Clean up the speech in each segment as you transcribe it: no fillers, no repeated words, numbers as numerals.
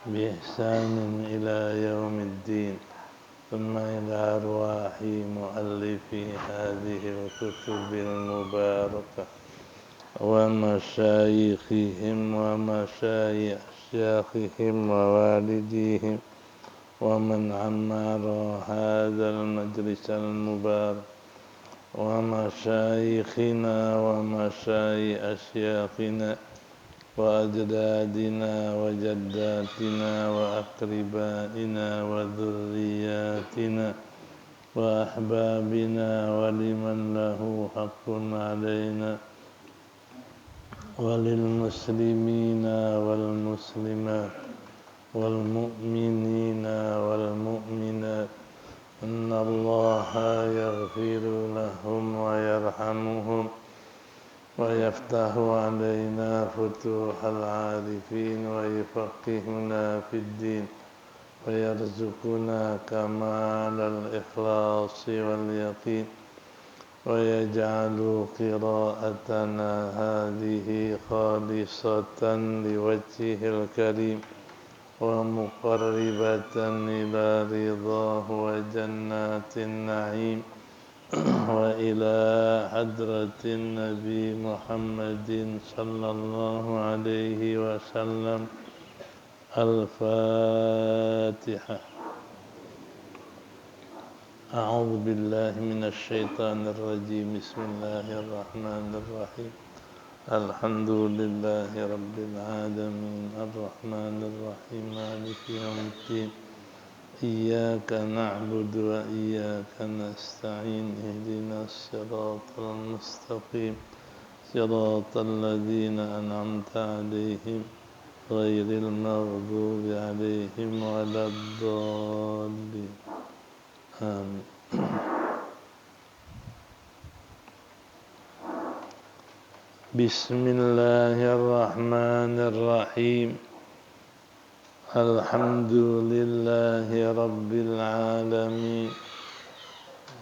بإحسان إلى يوم الدين ثم إلى أرواح مؤلفي هذه الكتب المباركة ومشايخهم ومشايخ أشياخهم ووالديهم ومن عمر هذا المجلس المبارك ومشايخنا ومشايخ أشياخنا وأجدادنا وجداتنا وأقربائنا وذرياتنا وأحبابنا ولمن له حق علينا وللمسلمين والمسلمات والمؤمنين والمؤمنات أن الله يغفر لهم ويرحمهم ويفتح علينا فتوح العارفين ويفقهنا في الدين ويرزقنا كمال الإخلاص واليقين ويجعل قراءتنا هذه خالصة لوجهه الكريم ومقربة إلى رضاه وجنات النعيم وإلى حضرة النبي محمد صلى الله عليه وسلم. الفاتحة. أعوذ بالله من الشيطان الرجيم. بسم الله الرحمن الرحيم. الحمد لله رب العالمين الرحمن الرحيم مالك يوم الدين إياك نعبد وإياك نستعين اهدنا الصراط المستقيم صراط الذين أنعمت عليهم غير المغضوب عليهم ولا الضالين آمين. بسم الله الرحمن الرحيم. الحمد لله رب العالمين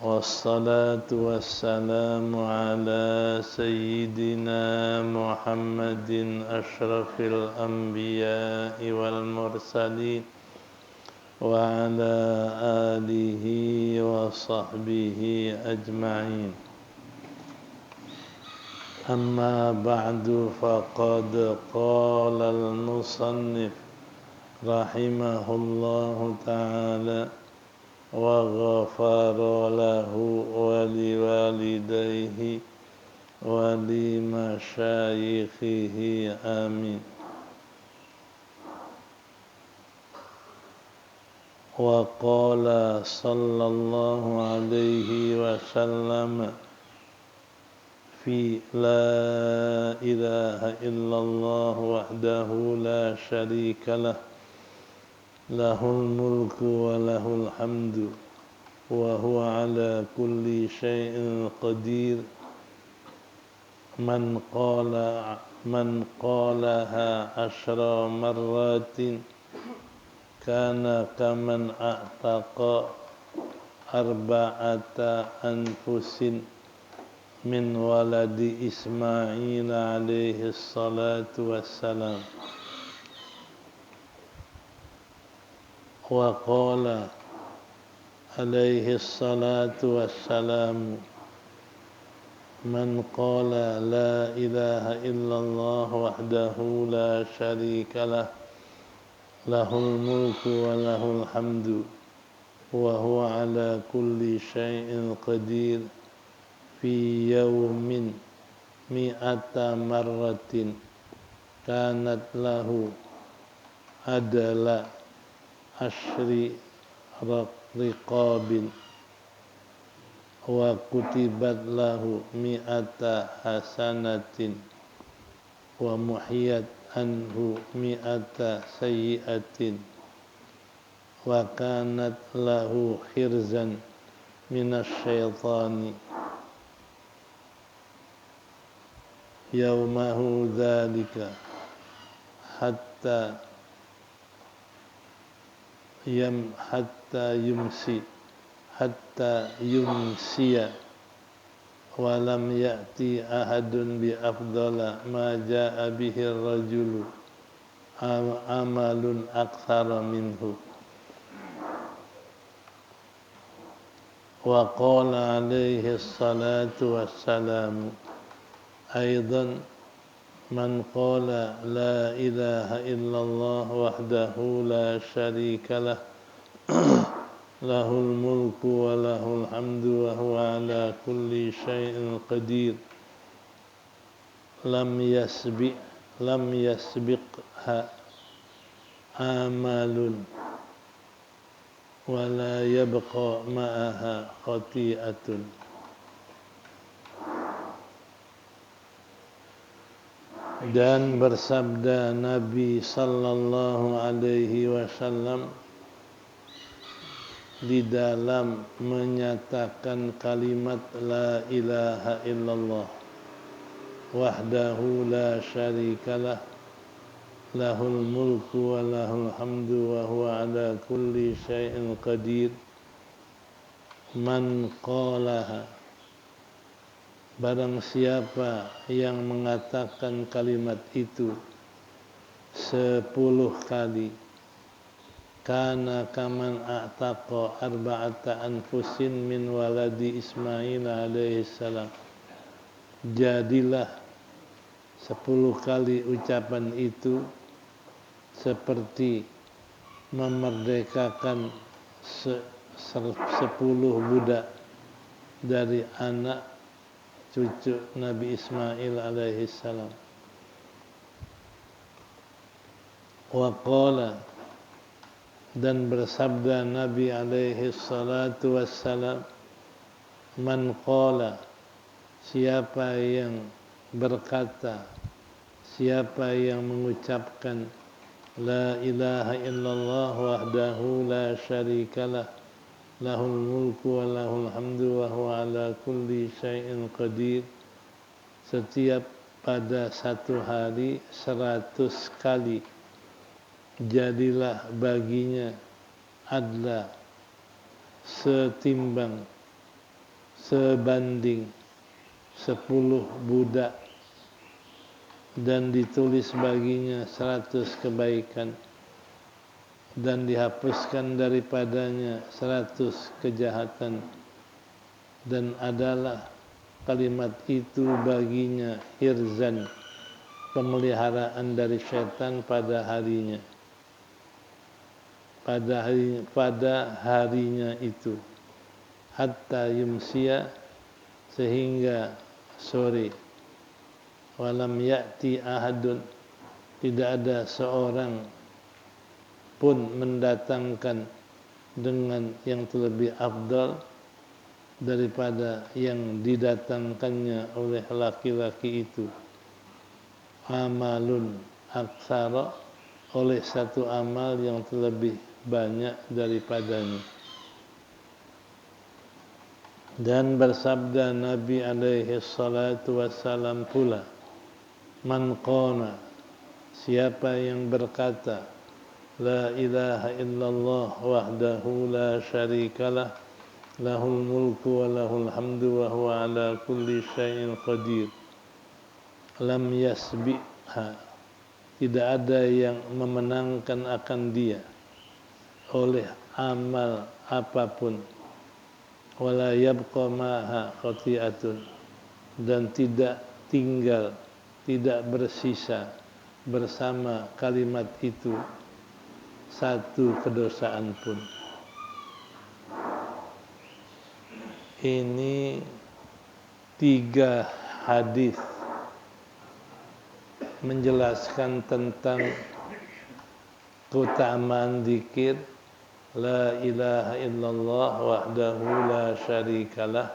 والصلاة والسلام على سيدنا محمد أشرف الأنبياء والمرسلين وعلى آله وصحبه أجمعين. أما بعد فقد قال المصنف رحمه الله تعالى وغفر له ولوالديه ولمشايخه آمين. وقال صلى الله عليه وسلم في لا إله إلا الله وحده لا شريك له له الملك وله الحمد وهو على كل شيء قدير. من قالها 10 مرات كان كمن أعتق 4 أنفس من ولد إسماعيل عليه الصلاة والسلام. وقال عليه الصلاة والسلام من قال لا إله إلا الله وحده لا شريك له له الملك وله الحمد وهو على كل شيء قدير في يوم 100 مرة كانت له عدل 10 رقاب وكتبت له 100 حسنة ومحيت عنه 100 سيئة وكانت له حرزا من الشيطان يومه ذلك حتى يمسي ولم يأتي أحد بأفضل ما جاء به الرجل amalun aktsara minhu. Wa qala alaihi salatu wassalamu aidan man qala la ilaha illallah wahdahu la syarika lah lahul mulku wa lahul hamdu wa huwa ala kulli syai'in qadir lam yasbiqha amalun wa la yabqa ma'aha khati'atun. Dan bersabda Nabi sallallahu alaihi wasallam di dalam menyatakan kalimat la ilaha illallah wahdahu la syarikalah lahul mulku wa lahul hamdu wa huwa ala kulli syai'in qadir man qalaha, barang siapa yang mengatakan kalimat itu 10 kali, kana kaman a'taqa arba'ata anfusin min waladi Ismail alaihi salam, jadilah 10 kali ucapan itu seperti memerdekakan 10 budak dari anak cucu Nabi Ismail alaihi salam. Wa qala, dan bersabda Nabi alaihi salatu wassalam, man qala, siapa yang berkata, siapa yang mengucapkan la ilaha illallah wahdahu la syarikalah lahul mulku wa lahul hamdu wa huwa ala kulli syai'in qadir, setiap pada satu hari 100 kali, jadilah baginya adalah setimbang sebanding 10 budak, dan ditulis baginya 100 kebaikan, dan dihapuskan daripadanya 100 kejahatan, dan adalah kalimat itu baginya hirzan, pemeliharaan dari syaitan pada harinya, pada harinya itu, hatta yumsiya, sehingga sore, walam ya'ti ahadun, tidak ada seorang pun mendatangkan dengan yang terlebih afdal daripada yang didatangkannya oleh laki-laki itu, amalun aksara, oleh satu amal yang terlebih banyak daripadanya. Dan bersabda Nabi alaihi salatu wassalam pula, man qala, siapa yang berkata la ilaha illallah wahdahu la syarikalah lahul mulku wa lahul hamdu wa huwa ala kulli syai'in qadir, lam yasbiqha, tidak ada yang memenangkan akan dia oleh amal apapun, wala yabqa maha khati'atun, dan tidak tinggal, tidak bersisa bersama kalimat itu satu kedosaan pun. Ini 3 hadis menjelaskan tentang keutamaan zikir la ilaha illallah wahdahu la syarikalah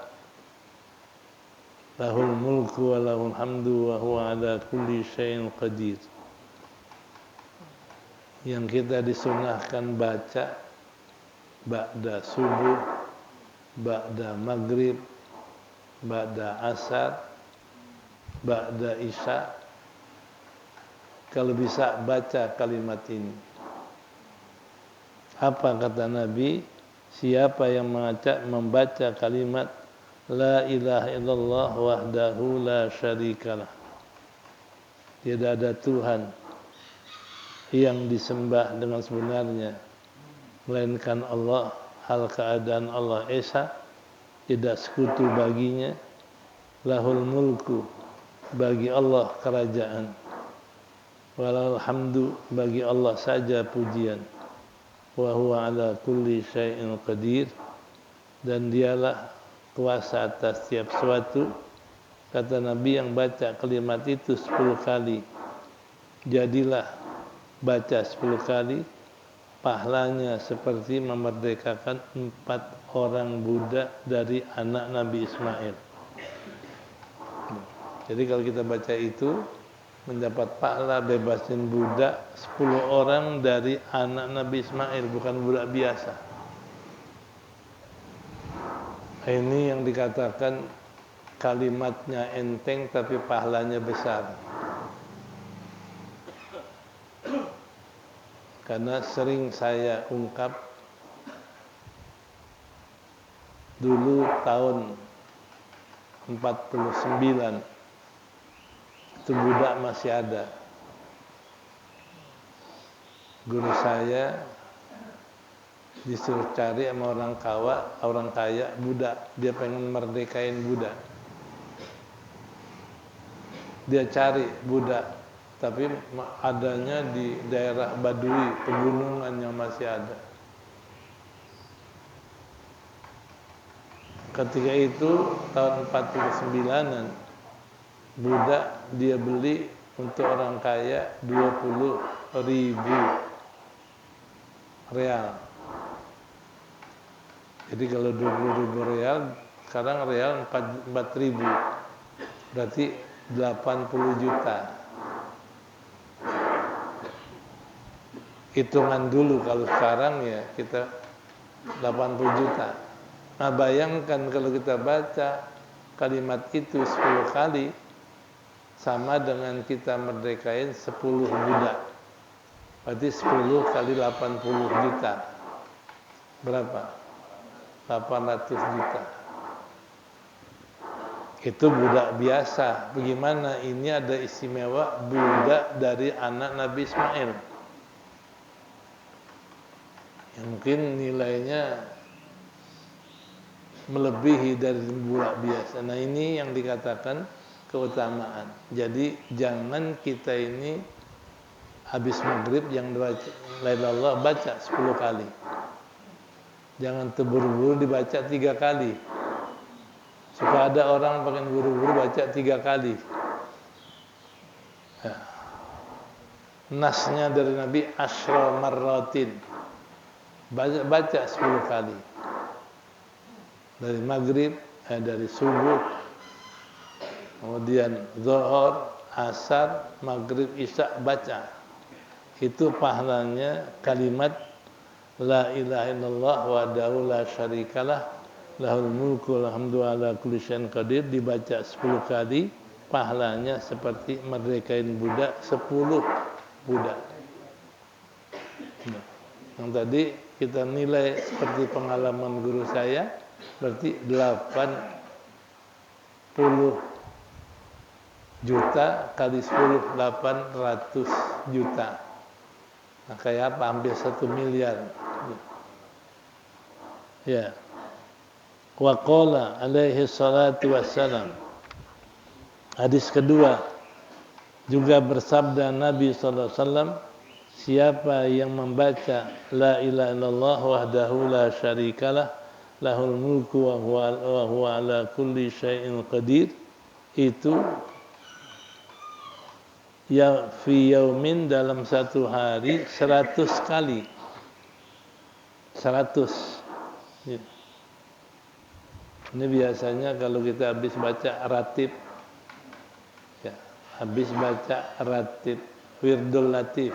lahul mulku wa lahul hamdu wa huwa ala kulli syai'in qadir, yang kita disunahkan baca ba'da subuh, ba'da maghrib, ba'da asar, ba'da isya. Kalau bisa baca kalimat ini. Apa kata Nabi? Siapa yang membaca kalimat la ilaha illallah wahdahu la syarikalah, tidak ada Tuhan yang disembah dengan sebenarnya melainkan Allah, hal keadaan Allah esa, tidak sekutu baginya. Lahul mulku, bagi Allah kerajaan. Walal hamdu, bagi Allah saja pujian. Wa huwa ala kulli syai'in qadir, dan dialah kuasa atas setiap sesuatu. Kata Nabi yang baca kalimat itu 10 kali, jadilah baca 10 kali, pahalanya seperti memerdekakan 4 orang budak dari anak Nabi Ismail. Jadi kalau kita baca itu, mendapat pahala bebasin budak 10 orang dari anak Nabi Ismail, bukan budak biasa. Ini yang dikatakan kalimatnya enteng tapi pahalanya besar. Karena sering saya ungkap, dulu tahun 49 itu budak masih ada. Guru saya disuruh cari sama orang kaya budak, dia pengen merdekain budak. Dia cari budak, tapi adanya di daerah Badui, pegunungan yang masih ada. Ketika itu tahun 49-an, budak dia beli untuk orang kaya 20.000 real. Jadi kalau 20.000 real, sekarang real 4.000, berarti 80 juta. Hitungan dulu, kalau sekarang ya kita 80 juta. Nah bayangkan kalau kita baca kalimat itu 10 kali, sama dengan kita merdekain 10 budak. Berarti 10 kali 80 juta. Berapa? 800 juta. Itu budak biasa. Bagaimana ini ada istimewa budak dari anak Nabi Ismail, yang mungkin nilainya melebihi dari budak biasa. Nah ini yang dikatakan keutamaan. Jadi jangan kita ini habis maghrib yang la ilaha illallah baca 10 kali. Jangan terburu-buru dibaca 3 kali. Suka ada orang pengen buru-buru baca 3 kali. Ya. Nasnya dari Nabi asyra marratin. Baca 10 kali. Dari maghrib, dari subuh, kemudian zuhur, asar, maghrib, isya baca. Itu pahalanya kalimat la ilaha illallah wahdahu la syarikalah lahul mulku wal hamdu ala kulli syai'in qadir, dibaca 10 kali, pahalanya seperti merdekain budak 10 budak. Nah, yang tadi kita nilai seperti pengalaman guru saya, berarti 80 juta kali 10, 800 juta. Nah, kayak apa? Hampir 1 miliar. Ya. Wa qala alaihi salatu wassalam. Hadis kedua, juga bersabda Nabi sallallahu alaihi wasallam, siapa yang membaca la ilaha illallah wahdahu la syarikalah lahul mulku wa huwa ala kulli syai'in qadir, itu ya fi yaumin, dalam satu hari 100 kali. 100. Ini biasanya kalau kita habis baca ratib, ya, habis baca ratib wirdul latif,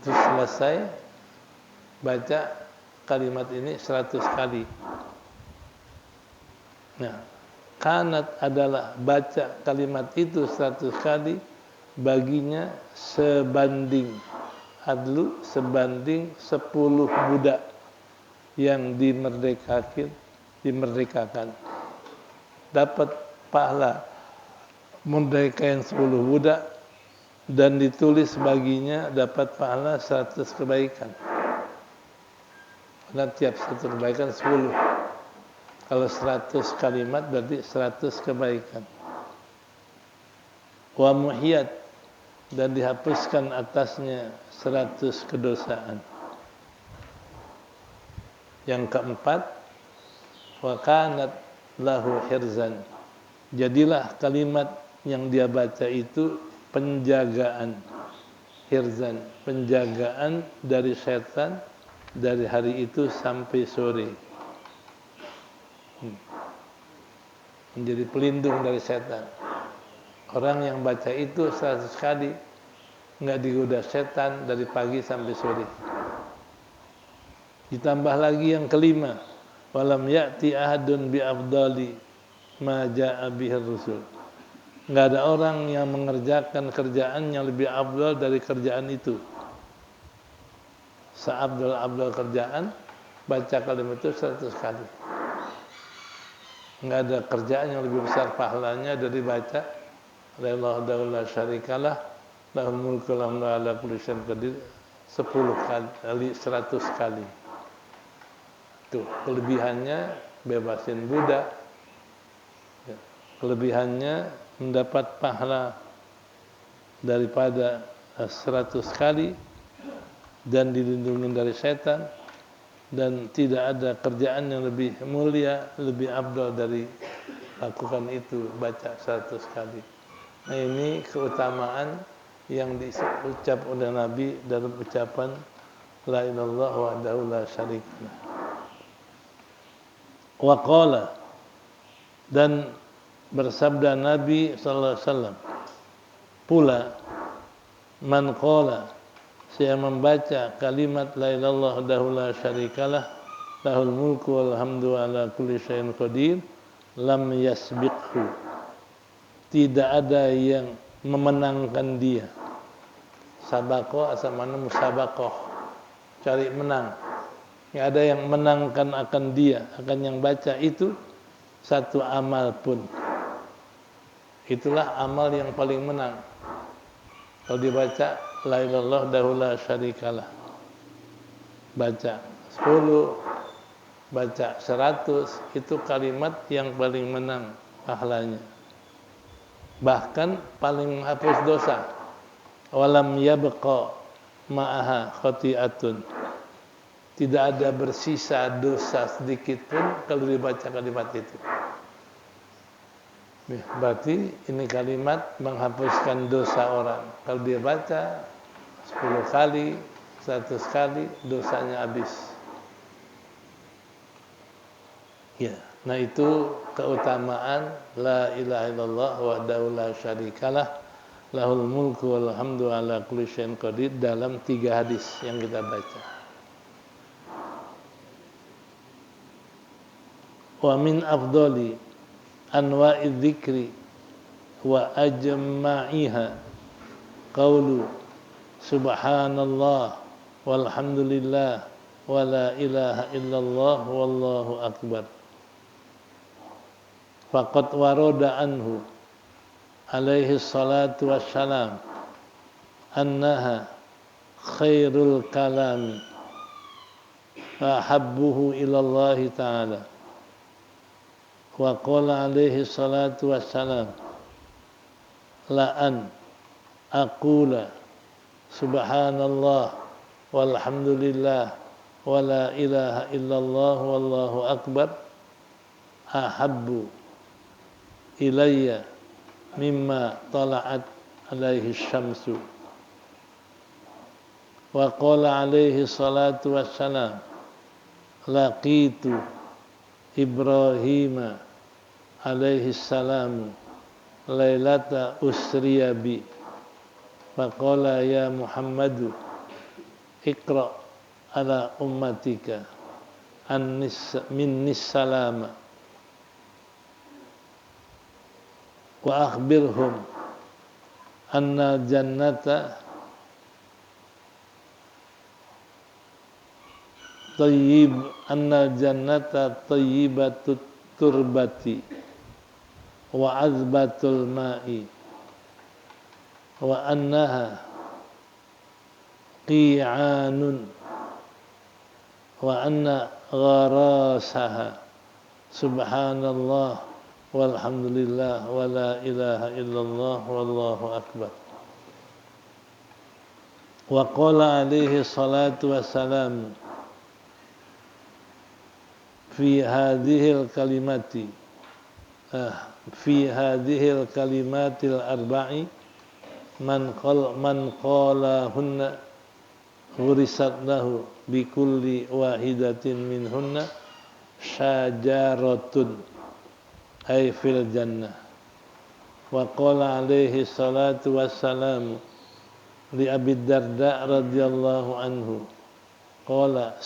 terus selesai baca kalimat ini 100 kali. Nah, kanat adalah baca kalimat itu 100 kali baginya sebanding adlu, sebanding 10 budak yang dimerdekakan. Dapat pahala merdekain 10 budak dan ditulis baginya dapat pahala 100 kebaikan. Karena tiap 1 kebaikan 10. Kalau 100 kalimat berarti 100 kebaikan. Wa muhiyat, dan dihapuskan atasnya 100 kedosaan. Yang keempat, wa kanat lahu hirzan. Jadilah kalimat yang dia baca itu penjagaan, hirzan, penjagaan dari setan dari hari itu sampai sore. Menjadi pelindung dari setan. Orang yang baca itu 100 kali enggak digoda setan dari pagi sampai sore. Ditambah lagi yang kelima, walam ya'ti ahadun bi afdali ma jaa'a bihi rusul. Enggak ada orang yang mengerjakan kerjaan yang lebih afdal dari kerjaan itu. Seabdal-abdal kerjaan, baca kalimat itu 100 kali. Enggak ada kerjaan yang lebih besar pahalanya dari baca la ilaha illallah syarikalah lahul mulku wa lahul ala kulli syai'in qadir 10 kali, 100 kali. Tuh, kelebihannya bebasin budak. Kelebihannya mendapat pahala daripada 100 kali dan dilindungi dari setan, dan tidak ada kerjaan yang lebih mulia, lebih afdal dari lakukan itu, baca 100 kali. Nah, ini keutamaan yang diucap oleh Nabi dalam ucapan la ilaha illallah wahdahu la syarikalah. Wa qala, dan bersabda Nabi sallallahu alaihi wasallam pula, man qala, saya membaca kalimat la ilaha illallah wahdahu la syarikalah lahul mulku wal hamdu ala kulli syai'in qadir lam yasbiqhu, tidak ada yang memenangkan dia. Sabaqah asal mana musabaqah, cari menang. Tidak ada yang menangkan akan dia, akan yang baca itu satu amal pun. Itulah amal yang paling menang. Kalau dibaca la ilaha illallah wahdahu la syarikalah, baca 10, baca 100, itu kalimat yang paling menang pahalanya. Bahkan paling menghapus dosa. Walam yabqa ma'aha khati'atun, tidak ada bersisa dosa sedikit pun kalau dibaca kalimat itu. Berarti ini kalimat menghapuskan dosa orang. Kalau dia baca 10 kali, 100 kali, dosanya habis. Ya, nah itu keutamaan la ilaha illallah wahdahu la syarikalah lahul mulku wal hamdu ala kulli syai'in qadir dalam 3 hadis yang kita baca. Wa min afdali anwa'i dzikri wa ajma'iha qaulu subhanallah walhamdulillah wa la ilaha illallah wallahu akbar. Faqad warada anhu alaihi salatu wassalam annaha khairul kalami wa habbuhu ilallahi ta'ala. Wa qala alaihi salatu wassalam la an aqula subhanallah walhamdulillah wa la ilaha illallah wallahu akbar ahabbu ilayya mimma tala'at alaihi syamsu. Wa qala alaihi salatu wassalam laqitu Ibrahim alaihi salam lailata usriya bi faqala ya Muhammadu iqra ala ummatika minnis salama wa akhbirhum anna jannata tayyibatut turbati wa azbatul ma'i wa annaha qi'anun wa anna gharasaha subhanallah walhamdulillah wa la ilaha illallah wallahu akbar. Wa qala alaihi salatu wassalam fi hadhil kalimati fi hadhil kalimatil arba'i man qalahunna ghurisat lahu bi kulli wahidatin minhunna syajaratun ay fil jannah. Wa qala alaihi salatu wassalam li Abi Darda radhiyallahu anhu qala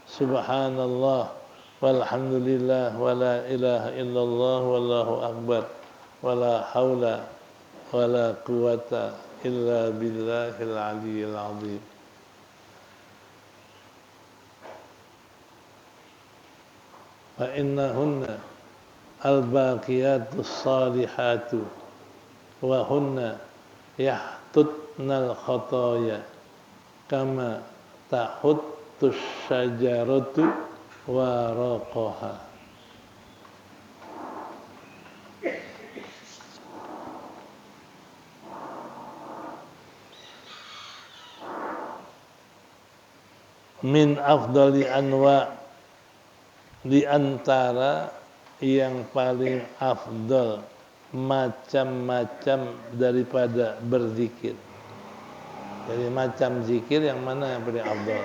subhanallah walhamdulillah wa la ilaha illallah wallahu akbar wa la haula wa la quwata illa billahil aliyyil azim. Fa innahunna al-baqiyatus salihatu wa hunna yahtutnal khataya kama tahuttus syajaratu waraqaha. Min afdali anwa, di antara yang paling afdal macam-macam daripada berzikir. Jadi macam zikir yang mana yang paling afdal?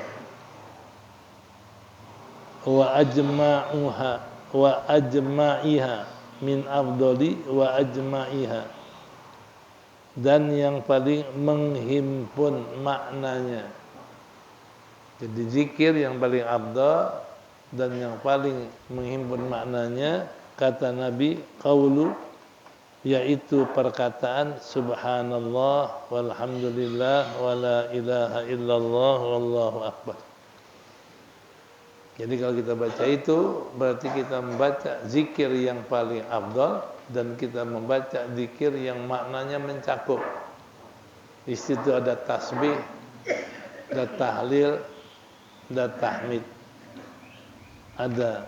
Wa ajma'iha min afdali wa ajma'iha, dan yang paling menghimpun maknanya. Jadi zikir yang paling afdal dan yang paling menghimpun maknanya, kata Nabi, qaulu, yaitu perkataan subhanallah walhamdulillah wa la ilaha illallah wallahu akbar. Jadi kalau kita baca itu berarti kita membaca zikir yang paling afdal dan kita membaca zikir yang maknanya mencakup. Di situ ada tasbih, ada tahlil, ada tahmid, ada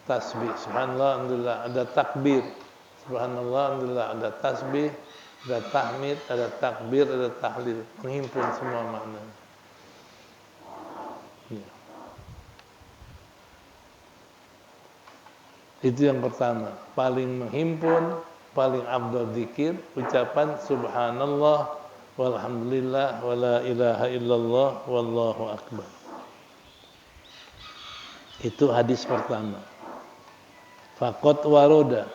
tasbih subhanallah alhamdulillah, ada takbir subhanallah alhamdulillah, ada tasbih, ada tahmid, ada takbir, ada tahlil, menghimpun semua makna. Ya. Itu yang pertama, paling menghimpun, paling afdal zikir ucapan subhanallah walhamdulillah wa la ilaha illallah wallahu akbar. Itu hadis pertama. Faqad waroda,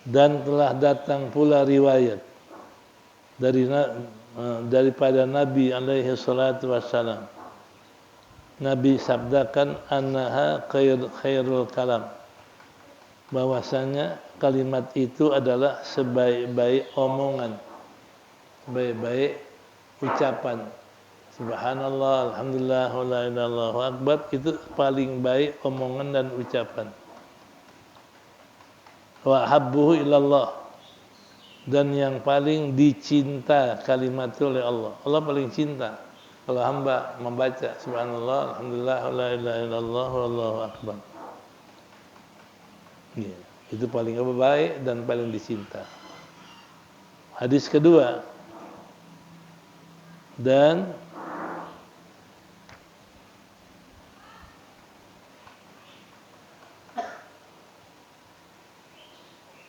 dan telah datang pula riwayat daripada Nabi alaihi salatu wassalam. Nabi sabdakan annaha khairul kalam, bahwasanya kalimat itu adalah sebaik-baik omongan, baik-baik ucapan. Subhanallah, alhamdulillah, wa la ilaha illallah akbar, itu paling baik omongan dan ucapan. Wa habbuhu ilallah, dan yang paling dicinta kalimat itu oleh Allah. Allah paling cinta kalau hamba membaca subhanallah, alhamdulillah, wa la ilaha illallah, wallahu akbar. Ya, itu paling baik dan paling dicinta. Hadis kedua, dan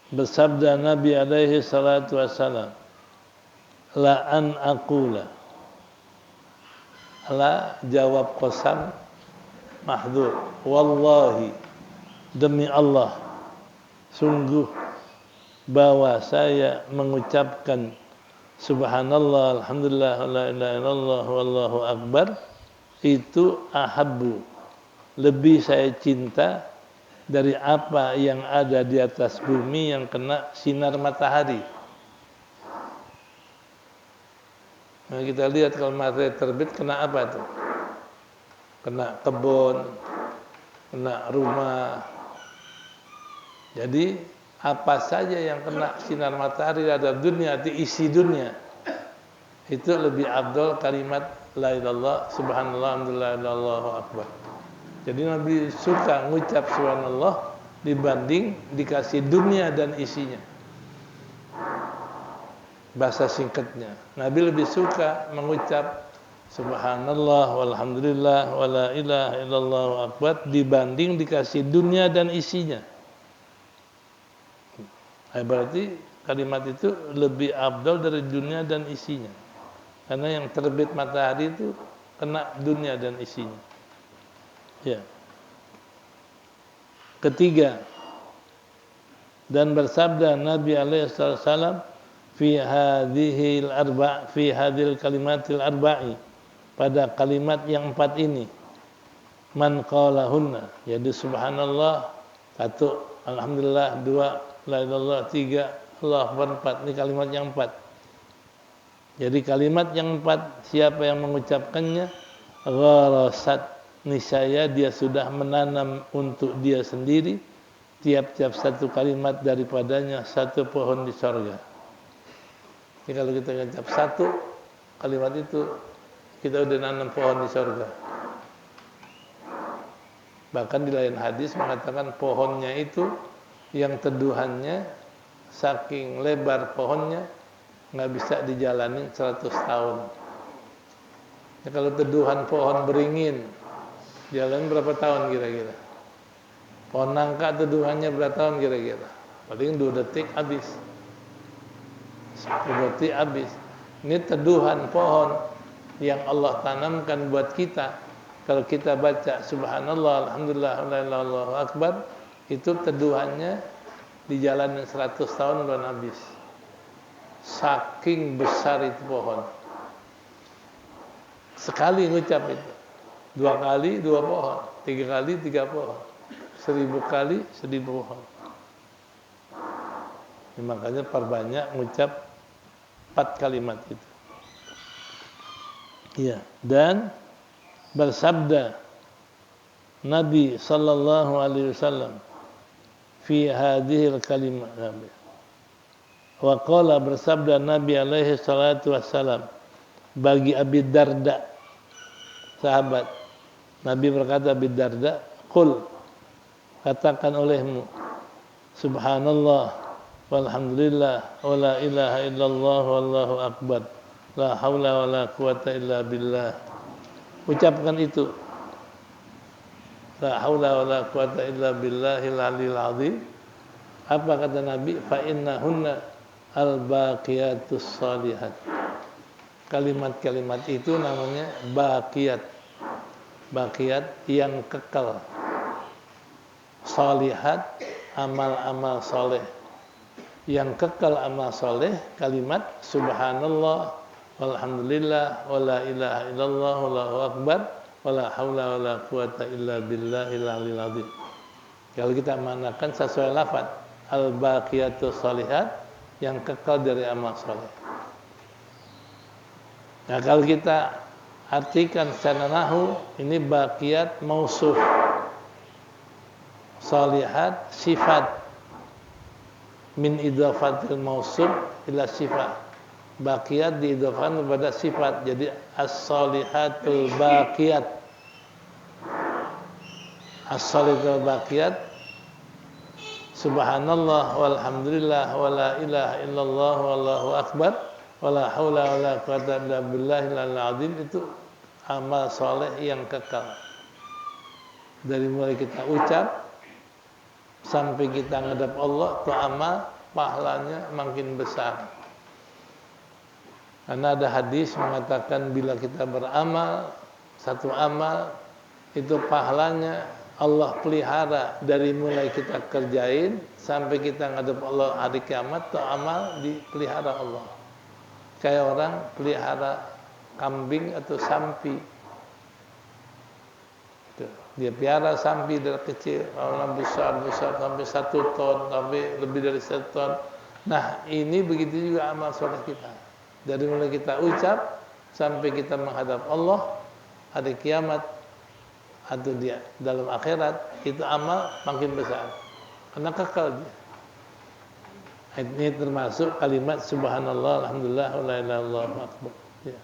bersabda Nabi alaihi salatu wassalam, la an aqula, la jawab qasam mahdzur, wallahi, demi Allah, sungguh bahwa saya mengucapkan subhanallah, alhamdulillah, la ilaha illallah, wallahu akbar, itu ahabbu, lebih saya cinta dari apa yang ada di atas bumi yang kena sinar matahari. Nah, kita lihat kalau matahari terbit kena apa itu? Kena kebun, kena rumah. Jadi apa saja yang kena sinar matahari terhadap dunia, itu isi dunia, itu lebih afdal kalimat la ilallah subhanallah alhamdulillah Allahu akbar. Jadi Nabi suka mengucap subhanallah dibanding dikasih dunia dan isinya. Bahasa singkatnya, Nabi lebih suka mengucap subhanallah walhamdulillah wala ilaha illallah akbar dibanding dikasih dunia dan isinya. Berarti kalimat itu lebih afdal dari dunia dan isinya. Karena yang terbit matahari itu kena dunia dan isinya. Ya. Ketiga, dan bersabda Nabi alaihi wasallam fi hadhil kalimatil arba'i, pada kalimat yang 4 ini, man qalahunna, yaitu subhanallah 1, alhamdulillah 2, la ilallah 3, Allahu akbar 4. Ini kalimat yang 4. Jadi kalimat yang 4 siapa yang mengucapkannya, gharasat, niscaya dia sudah menanam untuk dia sendiri tiap-tiap satu kalimat daripadanya satu pohon di sorga. Jadi kalau kita ucap satu kalimat itu, kita udah nanam pohon di sorga. Bahkan di lain hadis mengatakan pohonnya itu yang teduhannya saking lebar pohonnya nggak bisa dijalanin 100 tahun. Ya, kalau teduhan pohon beringin jalan berapa tahun kira-kira? Pohon nangka teduhannya berapa tahun kira-kira? Paling 2 detik habis. 10 detik habis. Ini teduhan pohon yang Allah tanamkan buat kita. Kalau kita baca subhanallah alhamdulillah Allahu akbar, itu teduhannya dijalanin 100 tahun belum habis. Saking besar itu pohon. Sekali ngucap itu, 2 kali 2 pohon, 3 kali 3 pohon, 1000 kali 1000 pohon. Ini makanya perbanyak ngucap 4 kalimat itu. Iya, dan bersabda Nabi sallallahu alaihi wasallam fi hadhil kalimat. Wa qala, bersabda Nabi alaihi salatu wassalam bagi Abi Darda, sahabat Nabi berkata, Abi Darda, qul, katakan olehmu subhanallah walhamdulillah wala ilaha illallah wallahu akbar la haula wala quwata illa billah. Ucapkan itu, la haula wala quwata illa billahil aliyil azim. Apa kata Nabi? Fa innahunna al-baqiyatus shalihat. Kalimat-kalimat itu namanya baqiyat. Baqiyat yang kekal. Shalihat, amal-amal soleh. Yang kekal amal soleh, kalimat subhanallah walhamdulillah wala ilaha illallah wallahu akbar wala haula wala quwata illa billahil aliyil azim. Kalau kita maknakan sesuai lafaz al-baqiyatus shalihat, yang kekal dari amal soleh. Nah, kalau kita artikan secara nahwu, ini baqiyat mausuf, shalihat sifat, min idhafatil mausuf ila sifat. Baqiyat diidhafahkan kepada sifat, jadi as-shalihatul baqiyat. As-shalihatul baqiyat subhanallah walhamdulillah wala ilaha illallah wallahu akbar wala haula wala quwata illa billahil azim. Itu amal soleh yang kekal. Dari mulai kita ucap sampai kita ngadap Allah, itu amal pahalanya makin besar. Karena ada hadis mengatakan bila kita beramal satu amal, itu pahalanya Allah pelihara dari mulai kita kerjain sampai kita ngadep Allah hari kiamat, tuh amal dipelihara Allah. Kayak orang pelihara kambing atau sapi. Dia pelihara sapi dari kecil, orang besar sampai 1 ton, sampai lebih dari 1 ton. Nah, ini begitu juga amal soleh kita. Dari mulai kita ucap sampai kita menghadap Allah hari kiamat atau dia dalam akhirat, itu amal makin besar karena kekal dia. Ini termasuk kalimat subhanallah, alhamdulillah, wa la ilaha illallah, Allahu akbar. Ya.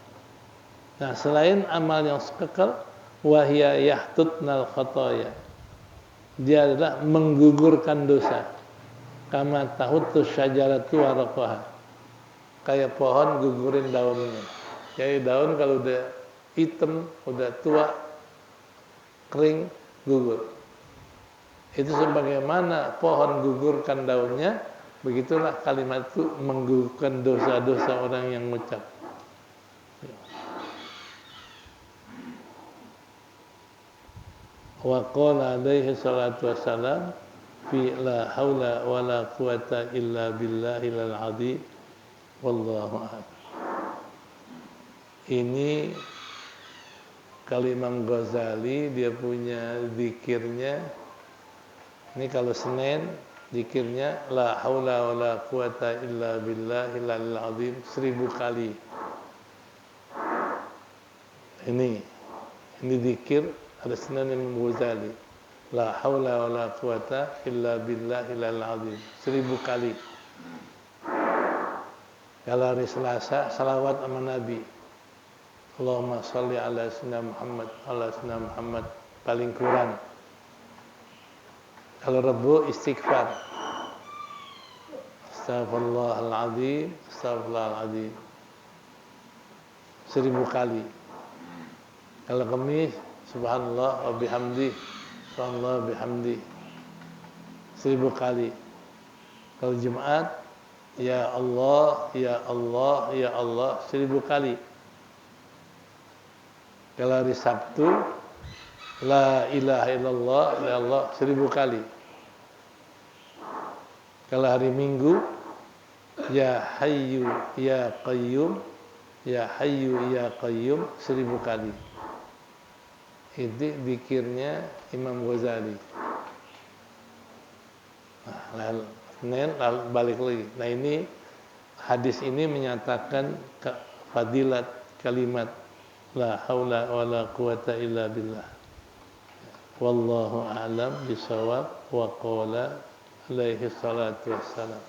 Nah, selain amal yang kekal, wahya yahtutnal khataya. Dia adalah menggugurkan dosa. Kama tahutus syajaratu waraqaha. Kayak pohon gugurin daunnya. Jadi daun kalau udah hitam, udah tua, kering, gugur. Itu sebagaimana pohon gugurkan daunnya, begitulah kalimat itu menggugurkan dosa-dosa orang yang mengucap. Wa qala alaihi salatu wassalam fi la haula wa la quwata illa billahil azim wallahu a'lam. Ini kalau Imam Ghazali dia punya zikirnya. Ini kalau Senin zikirnya la haula wa la quwata illa billahil azim 1000 kali. Ini zikir ada Senin Imam Ghazali. La haula wa la quwata illa billahil azim 1000 kali. Kalau hari Selasa salawat sama Nabi. Allahumma sholli ala sayyidina Muhammad paling kurang. Kalau Rabu istighfar. Astaghfirullahaladzim, astaghfirullahaladzim 1000 kali. Kalau Kamis subhanallah wa bihamdi, subhanallah wa bihamdi 1000 kali. Kalau Jumat ya Allah, ya Allah, ya Allah 1000 kali. Kalau hari Sabtu la ilaha illallah, ya Allah 1000 kali. Kalau hari Minggu ya hayyu ya qayyum, ya hayyu ya qayyum 1000 kali. Itu zikirnya Imam Ghazali. Nah, lalu balik lagi. Nah, ini hadis ini menyatakan fadilat kalimat la haula wala quwata illa billah. Wallahu a'lam bishawab wa qala alaihi salatu wassalam.